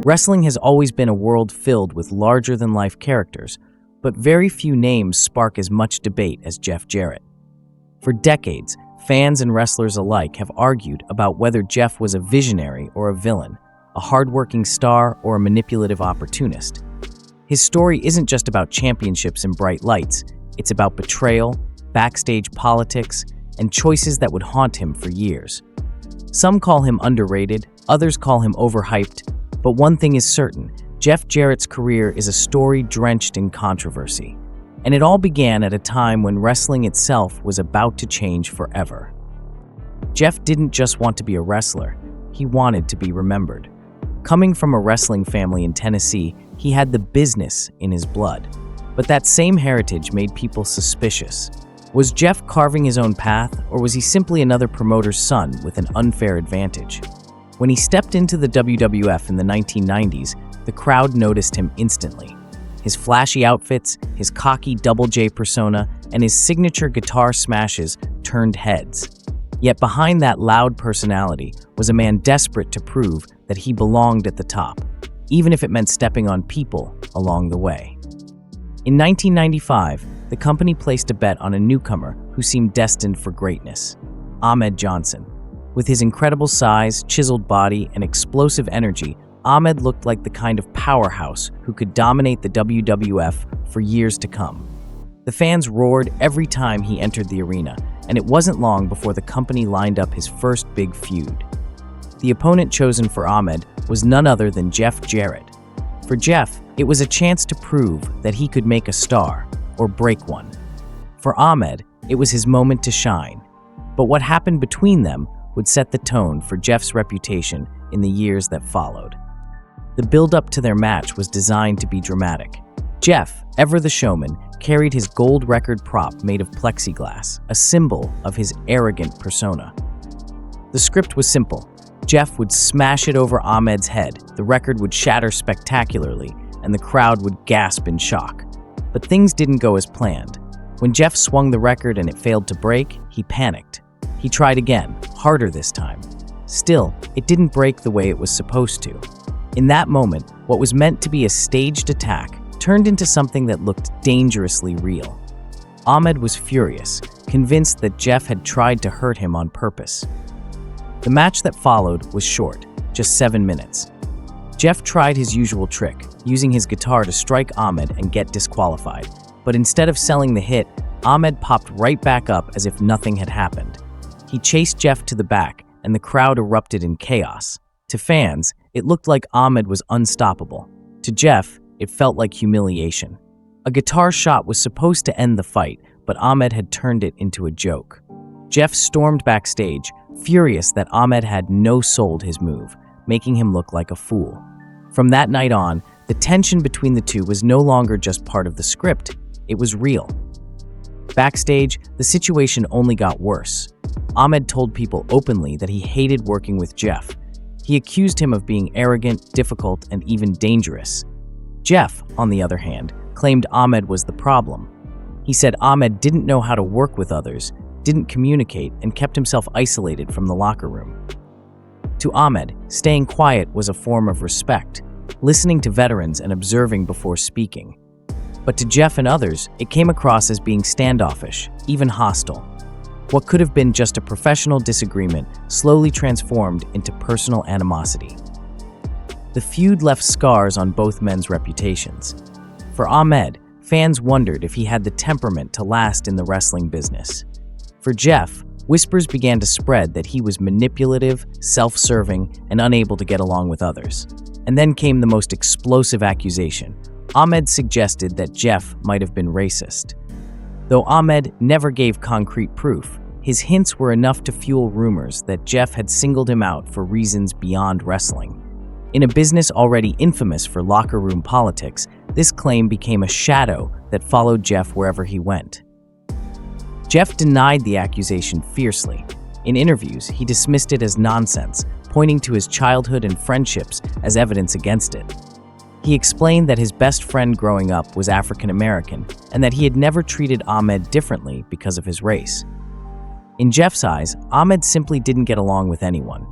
Wrestling has always been a world filled with larger-than-life characters, but very few names spark as much debate as Jeff Jarrett. For decades, fans and wrestlers alike have argued about whether Jeff was a visionary or a villain, a hardworking star or a manipulative opportunist. His story isn't just about championships and bright lights, it's about betrayal, backstage politics, and choices that would haunt him for years. Some call him underrated, others call him overhyped, but one thing is certain, Jeff Jarrett's career is a story drenched in controversy. And it all began at a time when wrestling itself was about to change forever. Jeff didn't just want to be a wrestler, he wanted to be remembered. Coming from a wrestling family in Tennessee, he had the business in his blood. But that same heritage made people suspicious. Was Jeff carving his own path, or was he simply another promoter's son with an unfair advantage? When he stepped into the WWF in the 1990s, the crowd noticed him instantly. His flashy outfits, his cocky Double J persona, and his signature guitar smashes turned heads. Yet behind that loud personality was a man desperate to prove that he belonged at the top, even if it meant stepping on people along the way. In 1995, the company placed a bet on a newcomer who seemed destined for greatness, Ahmed Johnson. With his incredible size, chiseled body, and explosive energy, Ahmed looked like the kind of powerhouse who could dominate the WWF for years to come. The fans roared every time he entered the arena, and it wasn't long before the company lined up his first big feud. The opponent chosen for Ahmed was none other than Jeff Jarrett. For Jeff, it was a chance to prove that he could make a star, or break one. For Ahmed, it was his moment to shine. But what happened between them would set the tone for Jeff's reputation in the years that followed. The build-up to their match was designed to be dramatic. Jeff, ever the showman, carried his gold record prop made of plexiglass, a symbol of his arrogant persona. The script was simple. Jeff would smash it over Ahmed's head, the record would shatter spectacularly, and the crowd would gasp in shock. But things didn't go as planned. When Jeff swung the record and it failed to break, he panicked. He tried again, harder this time. Still, it didn't break the way it was supposed to. In that moment, what was meant to be a staged attack turned into something that looked dangerously real. Ahmed was furious, convinced that Jeff had tried to hurt him on purpose. The match that followed was short, just 7 minutes. Jeff tried his usual trick, using his guitar to strike Ahmed and get disqualified. But instead of selling the hit, Ahmed popped right back up as if nothing had happened. He chased Jeff to the back, and the crowd erupted in chaos. To fans, it looked like Ahmed was unstoppable. To Jeff, it felt like humiliation. A guitar shot was supposed to end the fight, but Ahmed had turned it into a joke. Jeff stormed backstage, furious that Ahmed had no-sold his move, making him look like a fool. From that night on, the tension between the two was no longer just part of the script, it was real. Backstage, the situation only got worse. Ahmed told people openly that he hated working with Jeff. He accused him of being arrogant, difficult, and even dangerous. Jeff, on the other hand, claimed Ahmed was the problem. He said Ahmed didn't know how to work with others, didn't communicate, and kept himself isolated from the locker room. To Ahmed, staying quiet was a form of respect, listening to veterans and observing before speaking. But to Jeff and others, it came across as being standoffish, even hostile. What could have been just a professional disagreement slowly transformed into personal animosity. The feud left scars on both men's reputations. For Ahmed, fans wondered if he had the temperament to last in the wrestling business. For Jeff, whispers began to spread that he was manipulative, self-serving, and unable to get along with others. And then came the most explosive accusation. Ahmed suggested that Jeff might have been racist. Though Ahmed never gave concrete proof, his hints were enough to fuel rumors that Jeff had singled him out for reasons beyond wrestling. In a business already infamous for locker room politics, this claim became a shadow that followed Jeff wherever he went. Jeff denied the accusation fiercely. In interviews, he dismissed it as nonsense, pointing to his childhood and friendships as evidence against it. He explained that his best friend growing up was African American and that he had never treated Ahmed differently because of his race. In Jeff's eyes, Ahmed simply didn't get along with anyone.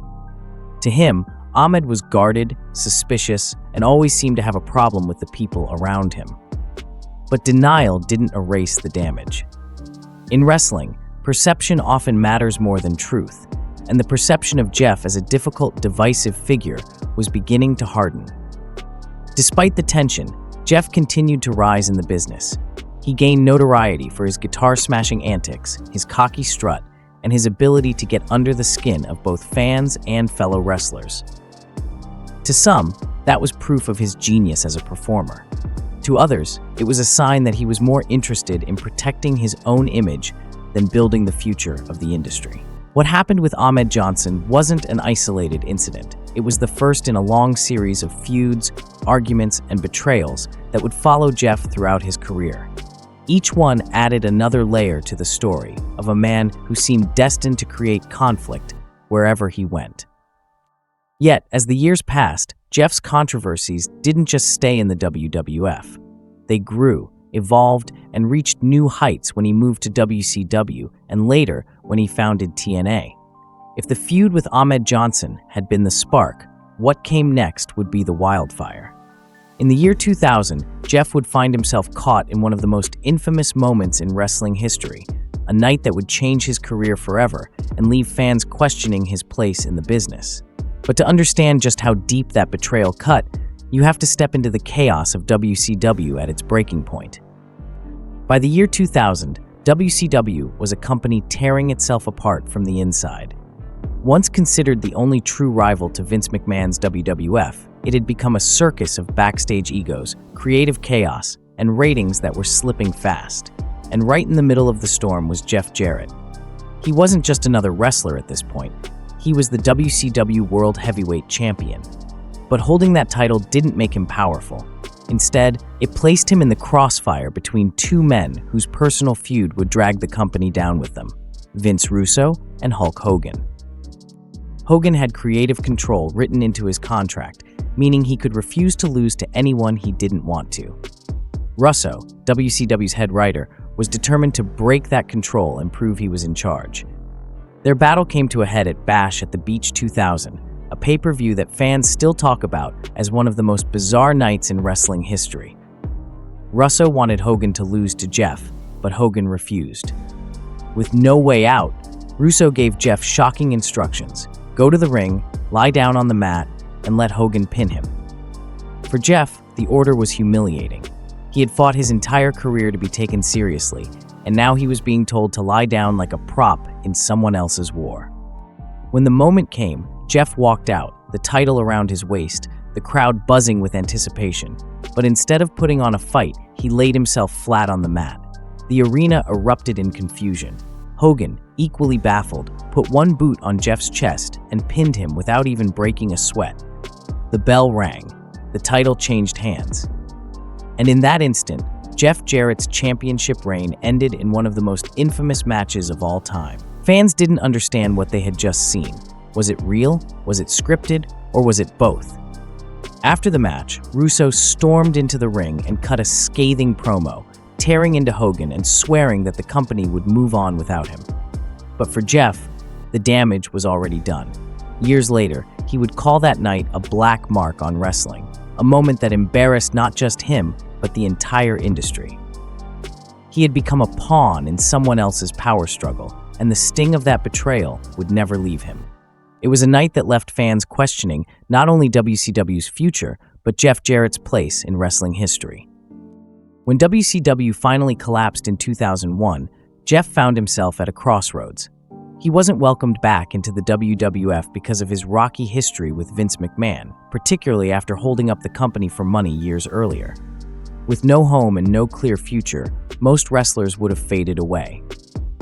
To him, Ahmed was guarded, suspicious, and always seemed to have a problem with the people around him. But denial didn't erase the damage. In wrestling, perception often matters more than truth, and the perception of Jeff as a difficult, divisive figure was beginning to harden. Despite the tension, Jeff continued to rise in the business. He gained notoriety for his guitar-smashing antics, his cocky strut, and his ability to get under the skin of both fans and fellow wrestlers. To some, that was proof of his genius as a performer. To others, it was a sign that he was more interested in protecting his own image than building the future of the industry. What happened with Ahmed Johnson wasn't an isolated incident. It was the first in a long series of feuds, arguments, and betrayals that would follow Jeff throughout his career. Each one added another layer to the story of a man who seemed destined to create conflict wherever he went. Yet, as the years passed, Jeff's controversies didn't just stay in the WWF. They grew, evolved, and reached new heights when he moved to WCW and later when he founded TNA. If the feud with Ahmed Johnson had been the spark, what came next would be the wildfire. In the year 2000, Jeff would find himself caught in one of the most infamous moments in wrestling history, a night that would change his career forever and leave fans questioning his place in the business. But to understand just how deep that betrayal cut, you have to step into the chaos of WCW at its breaking point. By the year 2000, WCW was a company tearing itself apart from the inside. Once considered the only true rival to Vince McMahon's WWF, it had become a circus of backstage egos, creative chaos, and ratings that were slipping fast. And right in the middle of the storm was Jeff Jarrett. He wasn't just another wrestler at this point. He was the WCW World Heavyweight Champion. But holding that title didn't make him powerful. Instead, it placed him in the crossfire between two men whose personal feud would drag the company down with them, Vince Russo and Hulk Hogan. Hogan had creative control written into his contract, meaning he could refuse to lose to anyone he didn't want to. Russo, WCW's head writer, was determined to break that control and prove he was in charge. Their battle came to a head at Bash at the Beach 2000, a pay-per-view that fans still talk about as one of the most bizarre nights in wrestling history. Russo wanted Hogan to lose to Jeff, but Hogan refused. With no way out, Russo gave Jeff shocking instructions: go to the ring, lie down on the mat, and let Hogan pin him. For Jeff, the order was humiliating. He had fought his entire career to be taken seriously, and now he was being told to lie down like a prop in someone else's war. When the moment came, Jeff walked out, the title around his waist, the crowd buzzing with anticipation. But instead of putting on a fight, he laid himself flat on the mat. The arena erupted in confusion. Hogan, equally baffled, put one boot on Jeff's chest and pinned him without even breaking a sweat. The bell rang. The title changed hands. And in that instant, Jeff Jarrett's championship reign ended in one of the most infamous matches of all time. Fans didn't understand what they had just seen. Was it real? Was it scripted? Or was it both? After the match, Russo stormed into the ring and cut a scathing promo, tearing into Hogan and swearing that the company would move on without him. But for Jeff, the damage was already done. Years later, he would call that night a black mark on wrestling, a moment that embarrassed not just him, but the entire industry. He had become a pawn in someone else's power struggle, and the sting of that betrayal would never leave him. It was a night that left fans questioning not only WCW's future, but Jeff Jarrett's place in wrestling history. When WCW finally collapsed in 2001, Jeff found himself at a crossroads. He wasn't welcomed back into the WWF because of his rocky history with Vince McMahon, particularly after holding up the company for money years earlier. With no home and no clear future, most wrestlers would have faded away.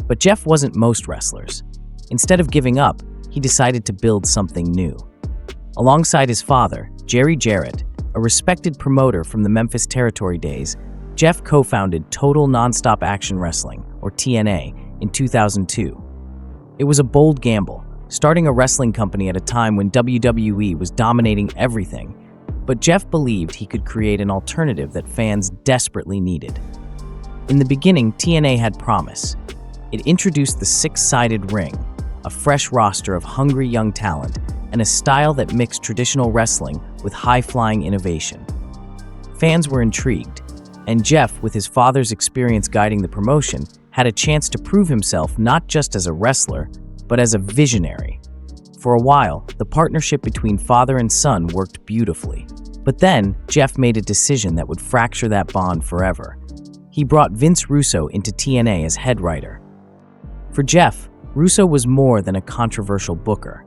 But Jeff wasn't most wrestlers. Instead of giving up, he decided to build something new. Alongside his father, Jerry Jarrett, a respected promoter from the Memphis Territory days, Jeff co-founded Total Nonstop Action Wrestling, or TNA, in 2002. It was a bold gamble, starting a wrestling company at a time when WWE was dominating everything, but Jeff believed he could create an alternative that fans desperately needed. In the beginning, TNA had promise. It introduced the six-sided ring, a fresh roster of hungry young talent, and a style that mixed traditional wrestling with high-flying innovation. Fans were intrigued, and Jeff, with his father's experience guiding the promotion, had a chance to prove himself not just as a wrestler, but as a visionary. For a while, the partnership between father and son worked beautifully. But then, Jeff made a decision that would fracture that bond forever. He brought Vince Russo into TNA as head writer. For Jeff, Russo was more than a controversial booker.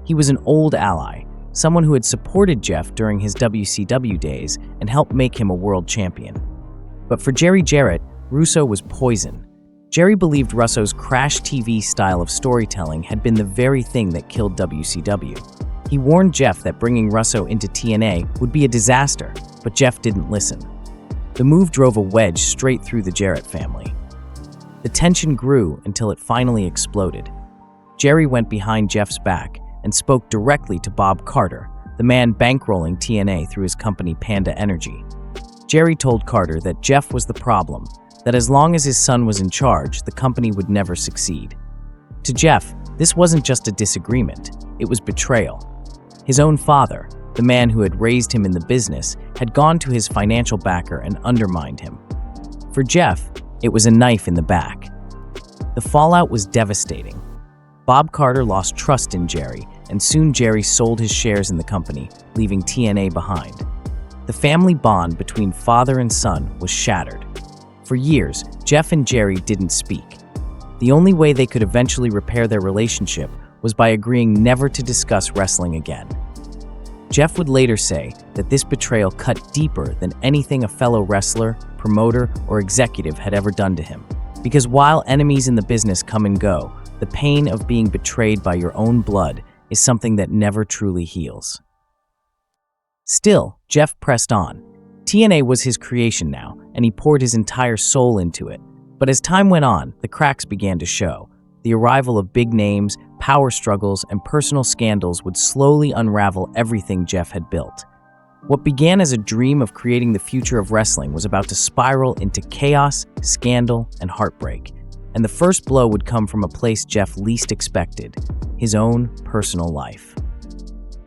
He was an old ally, someone who had supported Jeff during his WCW days and helped make him a world champion. But for Jerry Jarrett, Russo was poison. Jerry believed Russo's crash TV style of storytelling had been the very thing that killed WCW. He warned Jeff that bringing Russo into TNA would be a disaster, but Jeff didn't listen. The move drove a wedge straight through the Jarrett family. The tension grew until it finally exploded. Jerry went behind Jeff's back and spoke directly to Bob Carter, the man bankrolling TNA through his company Panda Energy. Jerry told Carter that Jeff was the problem, that as long as his son was in charge, the company would never succeed. To Jeff, this wasn't just a disagreement, it was betrayal. His own father, the man who had raised him in the business, had gone to his financial backer and undermined him. For Jeff, it was a knife in the back. The fallout was devastating. Bob Carter lost trust in Jerry, and soon Jerry sold his shares in the company, leaving TNA behind. The family bond between father and son was shattered. For years, Jeff and Jerry didn't speak. The only way they could eventually repair their relationship was by agreeing never to discuss wrestling again. Jeff would later say that this betrayal cut deeper than anything a fellow wrestler, promoter, or executive had ever done to him. Because while enemies in the business come and go, the pain of being betrayed by your own blood is something that never truly heals. Still, Jeff pressed on. TNA was his creation now, and he poured his entire soul into it. But as time went on, the cracks began to show. The arrival of big names, power struggles, and personal scandals would slowly unravel everything Jeff had built. What began as a dream of creating the future of wrestling was about to spiral into chaos, scandal, and heartbreak. And the first blow would come from a place Jeff least expected, his own personal life.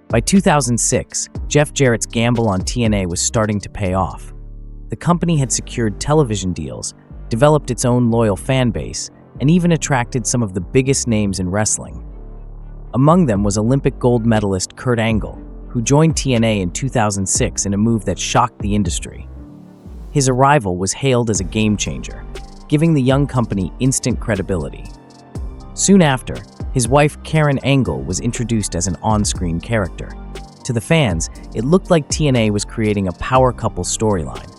By 2006, Jeff Jarrett's gamble on TNA was starting to pay off. The company had secured television deals, developed its own loyal fan base, and even attracted some of the biggest names in wrestling. Among them was Olympic gold medalist Kurt Angle, who joined TNA in 2006 in a move that shocked the industry. His arrival was hailed as a game changer, giving the young company instant credibility. Soon after, his wife Karen Angle was introduced as an on-screen character. To the fans, it looked like TNA was creating a power couple storyline.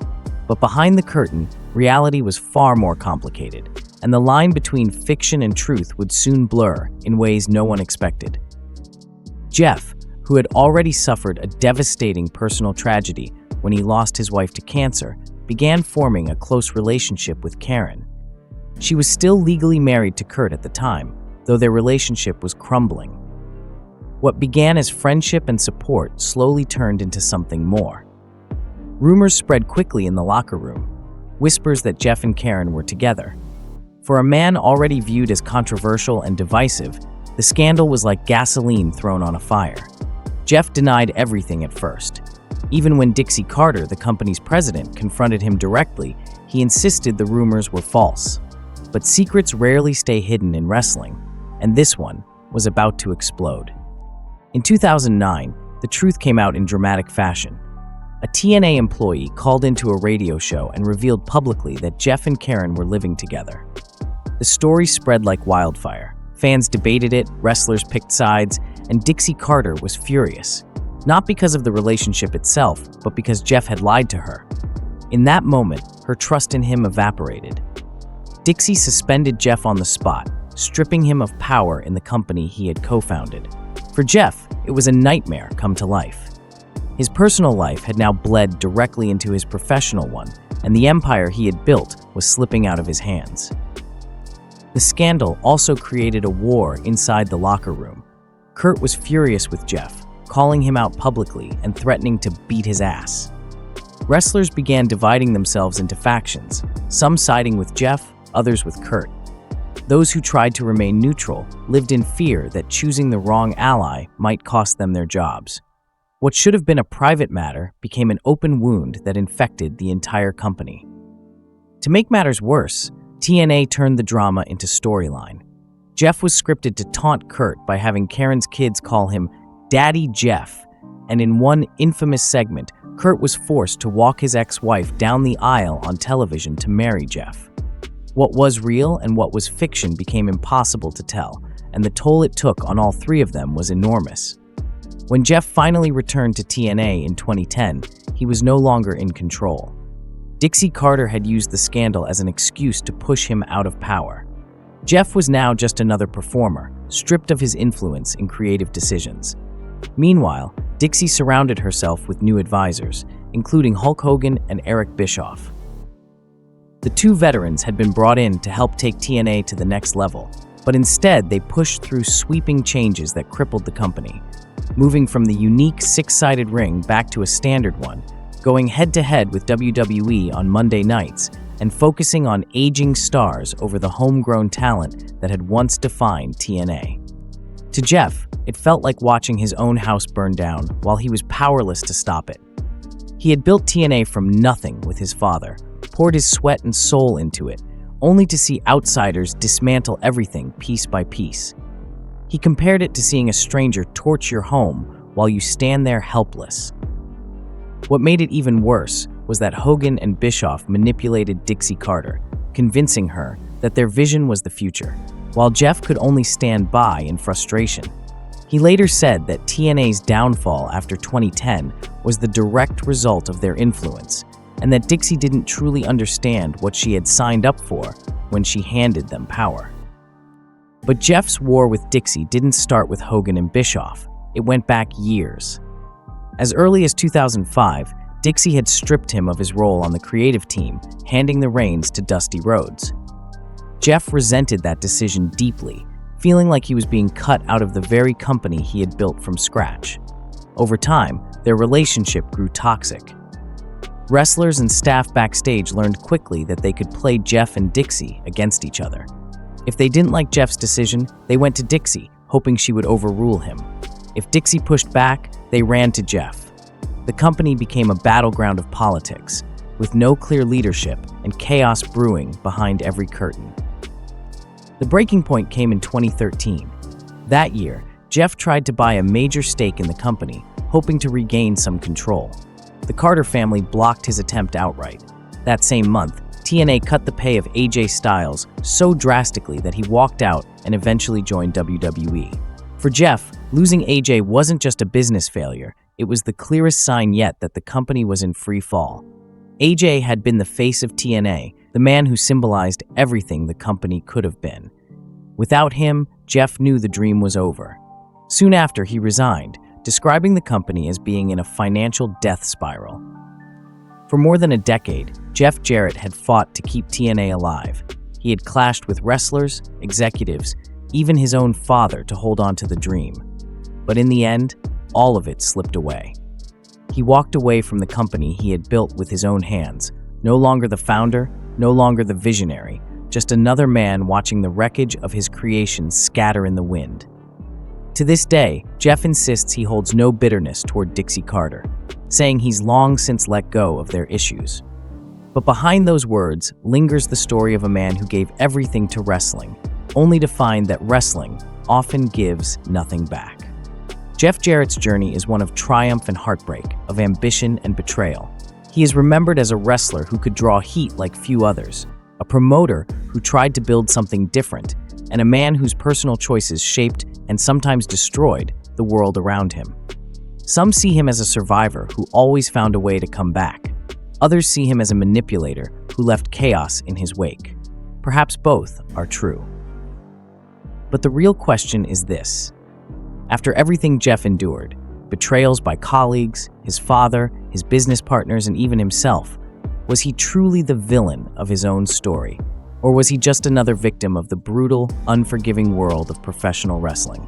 But behind the curtain, reality was far more complicated, and the line between fiction and truth would soon blur in ways no one expected. Jeff, who had already suffered a devastating personal tragedy when he lost his wife to cancer, began forming a close relationship with Karen. She was still legally married to Kurt at the time, though their relationship was crumbling. What began as friendship and support slowly turned into something more. Rumors spread quickly in the locker room, whispers that Jeff and Karen were together. For a man already viewed as controversial and divisive, the scandal was like gasoline thrown on a fire. Jeff denied everything at first. Even when Dixie Carter, the company's president, confronted him directly, he insisted the rumors were false. But secrets rarely stay hidden in wrestling, and this one was about to explode. In 2009, the truth came out in dramatic fashion. A TNA employee called into a radio show and revealed publicly that Jeff and Karen were living together. The story spread like wildfire. Fans debated it, wrestlers picked sides, and Dixie Carter was furious. Not because of the relationship itself, but because Jeff had lied to her. In that moment, her trust in him evaporated. Dixie suspended Jeff on the spot, stripping him of power in the company he had co-founded. For Jeff, it was a nightmare come to life. His personal life had now bled directly into his professional one, and the empire he had built was slipping out of his hands. The scandal also created a war inside the locker room. Kurt was furious with Jeff, calling him out publicly and threatening to beat his ass. Wrestlers began dividing themselves into factions, some siding with Jeff, others with Kurt. Those who tried to remain neutral lived in fear that choosing the wrong ally might cost them their jobs. What should have been a private matter became an open wound that infected the entire company. To make matters worse, TNA turned the drama into storyline. Jeff was scripted to taunt Kurt by having Karen's kids call him Daddy Jeff, and in one infamous segment, Kurt was forced to walk his ex-wife down the aisle on television to marry Jeff. What was real and what was fiction became impossible to tell, and the toll it took on all three of them was enormous. When Jeff finally returned to TNA in 2010, he was no longer in control. Dixie Carter had used the scandal as an excuse to push him out of power. Jeff was now just another performer, stripped of his influence in creative decisions. Meanwhile, Dixie surrounded herself with new advisors, including Hulk Hogan and Eric Bischoff. The two veterans had been brought in to help take TNA to the next level, but instead they pushed through sweeping changes that crippled the company, moving from the unique six-sided ring back to a standard one, going head-to-head with WWE on Monday nights, and focusing on aging stars over the homegrown talent that had once defined TNA. To Jeff, it felt like watching his own house burn down while he was powerless to stop it. He had built TNA from nothing with his father, poured his sweat and soul into it, only to see outsiders dismantle everything piece by piece. He compared it to seeing a stranger torch your home while you stand there helpless. What made it even worse was that Hogan and Bischoff manipulated Dixie Carter, convincing her that their vision was the future, while Jeff could only stand by in frustration. He later said that TNA's downfall after 2010 was the direct result of their influence, and that Dixie didn't truly understand what she had signed up for when she handed them power. But Jeff's war with Dixie didn't start with Hogan and Bischoff. It went back years. As early as 2005, Dixie had stripped him of his role on the creative team, handing the reins to Dusty Rhodes. Jeff resented that decision deeply, feeling like he was being cut out of the very company he had built from scratch. Over time, their relationship grew toxic. Wrestlers and staff backstage learned quickly that they could play Jeff and Dixie against each other. If they didn't like Jeff's decision, they went to Dixie, hoping she would overrule him. If Dixie pushed back, they ran to Jeff. The company became a battleground of politics, with no clear leadership and chaos brewing behind every curtain. The breaking point came in 2013. That year, Jeff tried to buy a major stake in the company, hoping to regain some control. The Carter family blocked his attempt outright. That same month, TNA cut the pay of AJ Styles so drastically that he walked out and eventually joined WWE. For Jeff, losing AJ wasn't just a business failure, it was the clearest sign yet that the company was in free fall. AJ had been the face of TNA, the man who symbolized everything the company could have been. Without him, Jeff knew the dream was over. Soon after, he resigned, describing the company as being in a financial death spiral. For more than a decade, Jeff Jarrett had fought to keep TNA alive. He had clashed with wrestlers, executives, even his own father to hold on to the dream. But in the end, all of it slipped away. He walked away from the company he had built with his own hands, no longer the founder, no longer the visionary, just another man watching the wreckage of his creations scatter in the wind. To this day, Jeff insists he holds no bitterness toward Dixie Carter, saying he's long since let go of their issues. But behind those words lingers the story of a man who gave everything to wrestling, only to find that wrestling often gives nothing back. Jeff Jarrett's journey is one of triumph and heartbreak, of ambition and betrayal. He is remembered as a wrestler who could draw heat like few others, a promoter who tried to build something different, and a man whose personal choices shaped and sometimes destroyed the world around him. Some see him as a survivor who always found a way to come back. Others see him as a manipulator who left chaos in his wake. Perhaps both are true. But the real question is this. After everything Jeff endured, betrayals by colleagues, his father, his business partners, and even himself, was he truly the villain of his own story? Or was he just another victim of the brutal, unforgiving world of professional wrestling?